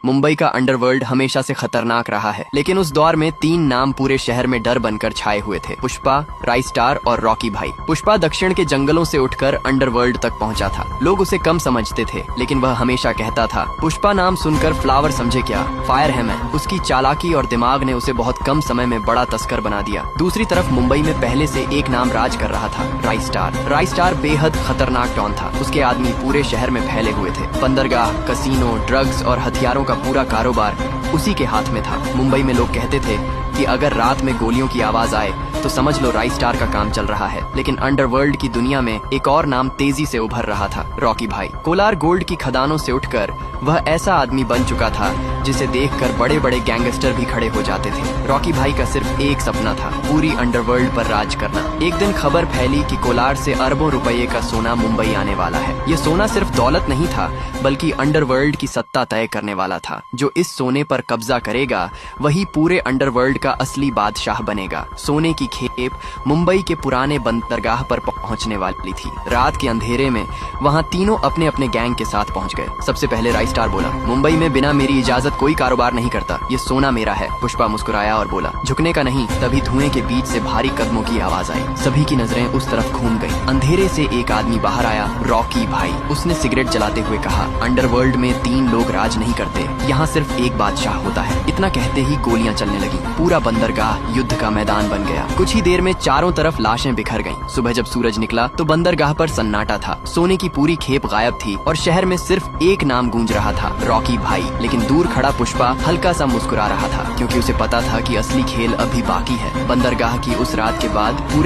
मुंबई का अंडरवर्ल्ड हमेशा से खतरनाक रहा है, लेकिन उस दौर में 3 नाम पूरे शहर में डर बनकर छाए हुए थे। पुष्पा, राइस्टार और रॉकी भाई। पुष्पा दक्षिण के जंगलों से उठकर अंडरवर्ल्ड तक पहुंचा था। लोग उसे कम समझते थे, लेकिन वह हमेशा कहता था, पुष्पा नाम सुनकर फ्लावर समझे क्या, फायर है मैं। उसकी चालाकी और दिमाग ने उसे बहुत कम समय में बड़ा तस्कर बना दिया। दूसरी तरफ मुंबई में पहले से एक नाम राज कर रहा था, राइस्टार। राइस्टार बेहद खतरनाक डॉन था। उसके आदमी पूरे शहर में फैले हुए थे। बंदरगाह, कसीनो, ड्रग्स और हथियारों का पूरा कारोबार उसी के हाथ में था। मुंबई में लोग कहते थे कि अगर रात में गोलियों की आवाज आए तो समझ लो राइस्टार का काम चल रहा है। लेकिन अंडरवर्ल्ड की दुनिया में एक और नाम तेजी से उभर रहा था, रॉकी भाई। कोलार गोल्ड की खदानों से उठकर वह ऐसा आदमी बन चुका था जिसे देखकर बड़े बड़े गैंगस्टर भी खड़े हो जाते थे। रॉकी भाई का सिर्फ एक सपना था, पूरी अंडरवर्ल्ड पर राज करना। एक दिन खबर फैली कि कोलार से अरबों रुपए का सोना मुंबई आने वाला है। ये सोना सिर्फ दौलत नहीं था, बल्कि अंडरवर्ल्ड की सत्ता तय करने वाला था। जो इस सोने पर कब्जा करेगा वही पूरे अंडरवर्ल्ड का असली बादशाह बनेगा। सोने की खेप मुंबई के पुराने बंदरगाह पर पहुंचने वाली थी। रात के अंधेरे में वहां तीनों अपने अपने गैंग के साथ पहुंच गए। सबसे पहले राइस्टार बोला, मुंबई में बिना मेरी इजाजत कोई कारोबार नहीं करता, ये सोना मेरा है। पुष्पा मुस्कुराया और बोला, झुकने का नहीं। तभी धुएं के बीच से भारी कदमों की आवाज आई। सभी की नजरें उस तरफ घूम गई। अंधेरे से एक आदमी बाहर आया, रॉकी भाई। उसने सिगरेट जलाते हुए कहा, अंडरवर्ल्ड में 3 लोग राज नहीं करते, यहाँ सिर्फ एक बादशाह होता है। इतना कहते ही गोलियां चलने लगी। पूरा बंदरगाह युद्ध का मैदान बन गया। कुछ ही देर में चारों तरफ लाशें बिखर गईं। सुबह जब सूरज निकला तो बंदरगाह पर सन्नाटा था। सोने की पूरी खेप गायब थी और शहर में सिर्फ एक नाम गूंज रहा था, रॉकी भाई। लेकिन दूर खड़ा पुष्पा हल्का सा मुस्कुरा रहा था, क्योंकि उसे पता था कि असली खेल अभी बाकी है। बंदरगाह की उस रात के बाद पूरे